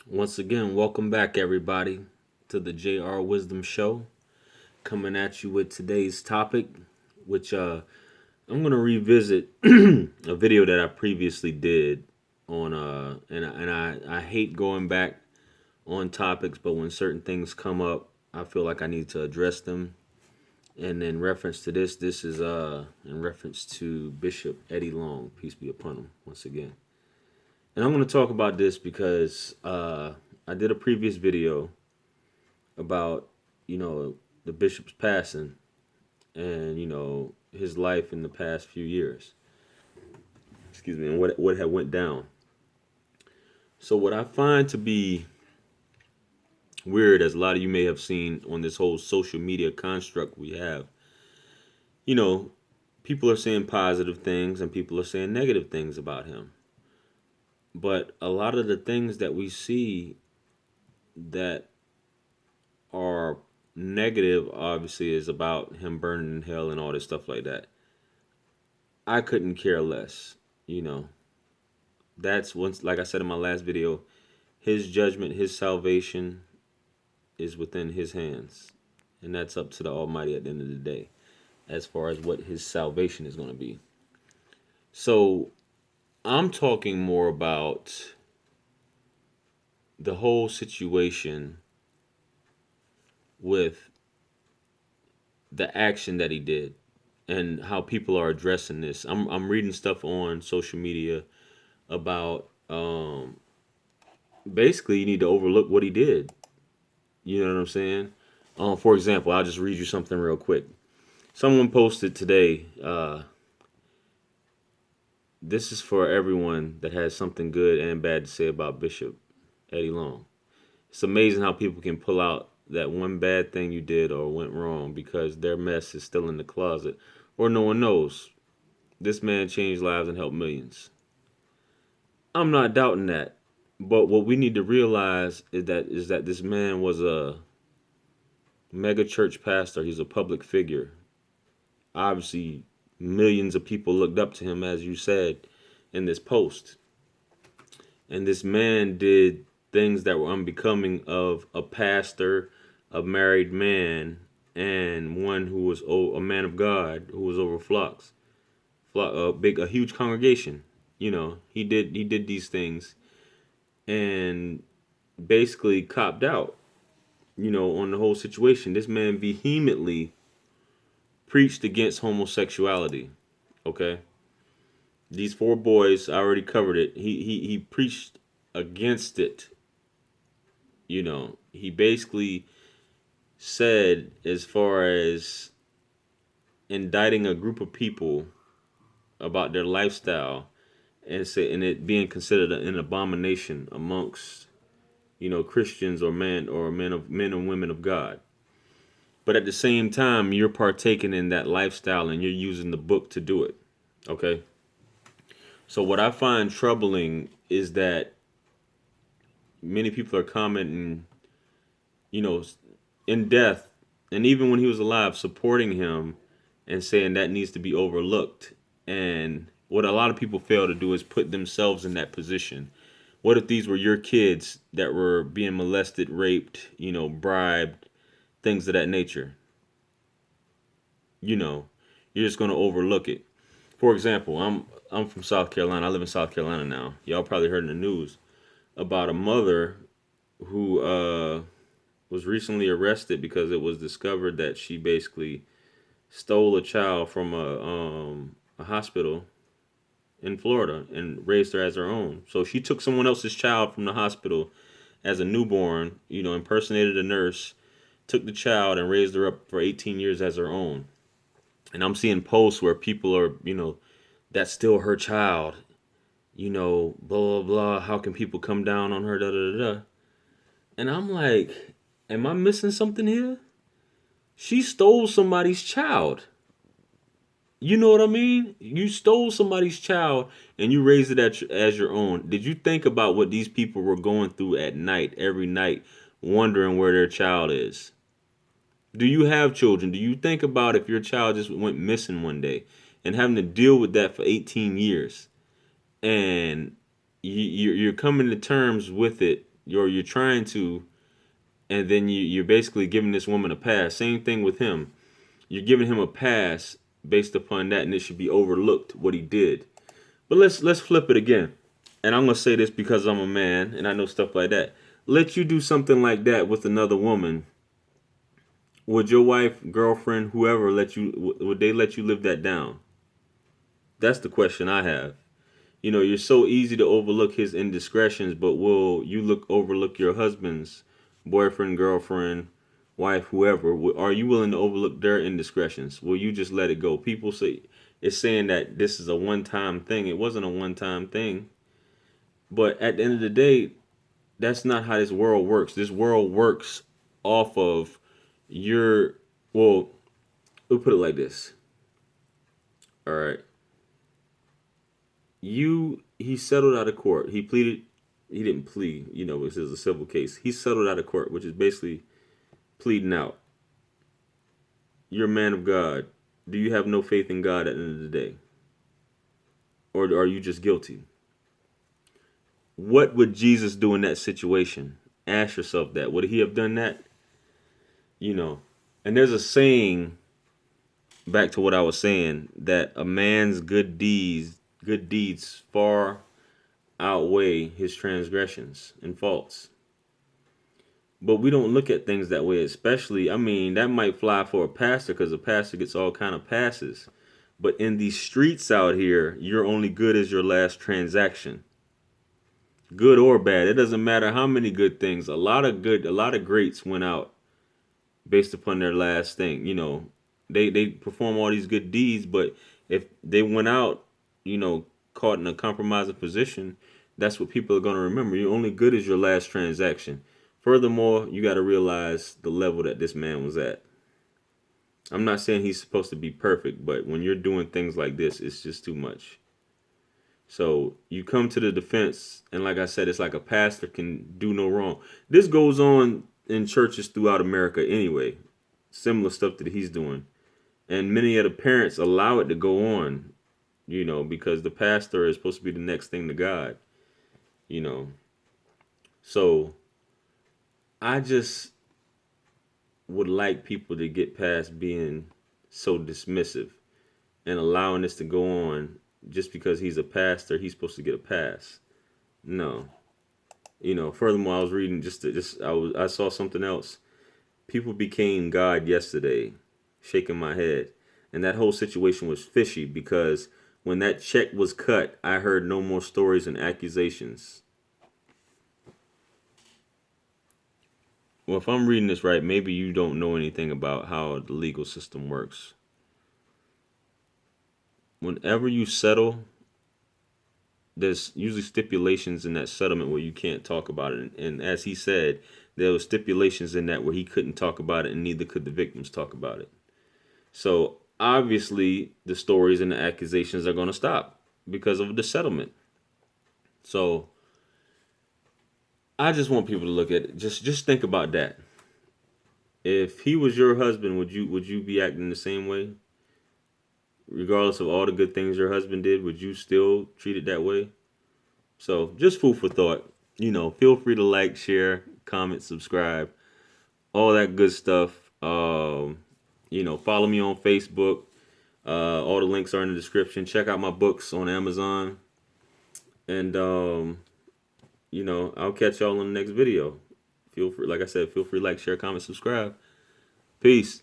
Once again, welcome back, everybody, to the JR Wisdom Show. Coming at you with today's topic, which I'm going to revisit a video that I previously did on, and I hate going back on topics, but when certain things come up, I feel like I need to address them. And in reference to this is in reference to Bishop Eddie Long, peace be upon him, once again. And I'm going to talk about this because I did a previous video about, the bishop's passing and, his life in the past few years. Excuse me, and what had went down. So what I find to be weird, as a lot of you may have seen on this whole social media construct we have, you know, people are saying positive things and people are saying negative things about him. But a lot of the things that we see that are negative, obviously, is about him burning in hell and all this stuff like that. I couldn't care less, you know. That's once, like I said in my last video, his judgment, his salvation is within his hands. And that's up to the Almighty at the end of the day, as far as what his salvation is going to be. So I'm talking more about the whole situation with the action that he did and how people are addressing this. I'm reading stuff on social media about basically you need to overlook what he did. You know what I'm saying? For example, I'll just read you something real quick. Someone posted today. This is for everyone that has something good and bad to say about Bishop Eddie Long. It's amazing how people can pull out that one bad thing you did or went wrong because their mess is still in the closet or no one knows. This man changed lives and helped millions. I'm not doubting that. But what we need to realize is that this man was a mega church pastor. He's a public figure. Obviously, millions of people looked up to him, as you said in this post. And this man did things that were unbecoming of a pastor, a married man, and one who was a man of God who was over flocks, a huge congregation. He did these things and basically copped out. On the whole situation. This man vehemently preached against homosexuality. Okay, these four boys, I already covered it. He preached against it. He basically said, as far as indicting a group of people about their lifestyle and it being considered an abomination amongst Christians or men and women of God. But at the same time, you're partaking in that lifestyle and you're using the book to do it. Okay. So what I find troubling is that many people are commenting, you know, in death, and even when he was alive, supporting him and saying that needs to be overlooked. And what a lot of people fail to do is put themselves in that position. What if these were your kids that were being molested, raped, bribed, things of that nature? You're just going to overlook it. For example, I'm from South Carolina. I live in South Carolina now. Y'all probably heard in the news about a mother who was recently arrested because it was discovered that she basically stole a child from a hospital in Florida and raised her as her own. So she took someone else's child from the hospital as a newborn, impersonated a nurse, took the child and raised her up for 18 years as her own. And I'm seeing posts where people are, that's still her child, blah, blah, blah. How can people come down on her, da, da, da, da. And I'm like, am I missing something here? She stole somebody's child. You know what I mean? You stole somebody's child and you raised it as your own. Did you think about what these people were going through at night, every night, wondering where their child is? Do you have children? Do you think about if your child just went missing one day and having to deal with that for 18 years? And you're coming to terms with it You're trying to, and then you're basically giving this woman a pass. Same thing with him. You're giving him a pass based upon that, and it should be overlooked what he did. But let's flip it again. And I'm gonna say this because I'm a man and I know stuff like that. Let you do something like that with another woman. Would your wife, girlfriend, whoever would they let you live that down? That's the question I have. You're so easy to overlook his indiscretions, but will you overlook your husband's boyfriend, girlfriend, wife, whoever? Are you willing to overlook their indiscretions? Will you just let it go? People say it's saying that this is a one-time thing. It wasn't a one-time thing. But at the end of the day, that's not how this world works. This world works off of your, well, we'll put it like this. All right. He settled out of court. He pleaded, he didn't plead, this is a civil case. He settled out of court, which is basically pleading out. You're a man of God. Do you have no faith in God at the end of the day? Or are you just guilty? What would Jesus do in that situation? Ask yourself that. Would he have done that? And there's a saying, back to what I was saying, that a man's good deeds far outweigh his transgressions and faults. But we don't look at things that way, especially, that might fly for a pastor because a pastor gets all kind of passes. But in these streets out here, you're only good as your last transaction. Good or bad. It doesn't matter how many good things. A lot of greats went out based upon their last thing. They perform all these good deeds, but if they went out, caught in a compromising position, that's what people are going to remember. You're only good as your last transaction. Furthermore, you got to realize the level that this man was at. I'm not saying he's supposed to be perfect, but when you're doing things like this, it's just too much. So you come to the defense, and like I said, it's like a pastor can do no wrong. This goes on in churches throughout America anyway. Similar stuff that he's doing. And many of the parents allow it to go on, because the pastor is supposed to be the next thing to God, So I just would like people to get past being so dismissive and allowing this to go on just because he's a pastor, he's supposed to get a pass. No. Furthermore, I was reading I saw something else. People became God yesterday, shaking my head. And that whole situation was fishy because when that check was cut, I heard no more stories and accusations. Well, if I'm reading this right, maybe you don't know anything about how the legal system works. Whenever you settle, there's usually stipulations in that settlement where you can't talk about it. And as he said, there were stipulations in that where he couldn't talk about it and neither could the victims talk about it. So obviously the stories and the accusations are going to stop because of the settlement. So I just want people to look at it. Just think about that. If he was your husband, would you be acting the same way? Regardless of all the good things your husband did, would you still treat it that way? So just food for thought. Feel free to like, share, comment, subscribe, all that good stuff. Follow me on Facebook. All the links are in the description. Check out my books on Amazon. And I'll catch y'all on the next video. Feel free, like I said, feel free to like, share, comment, subscribe. Peace.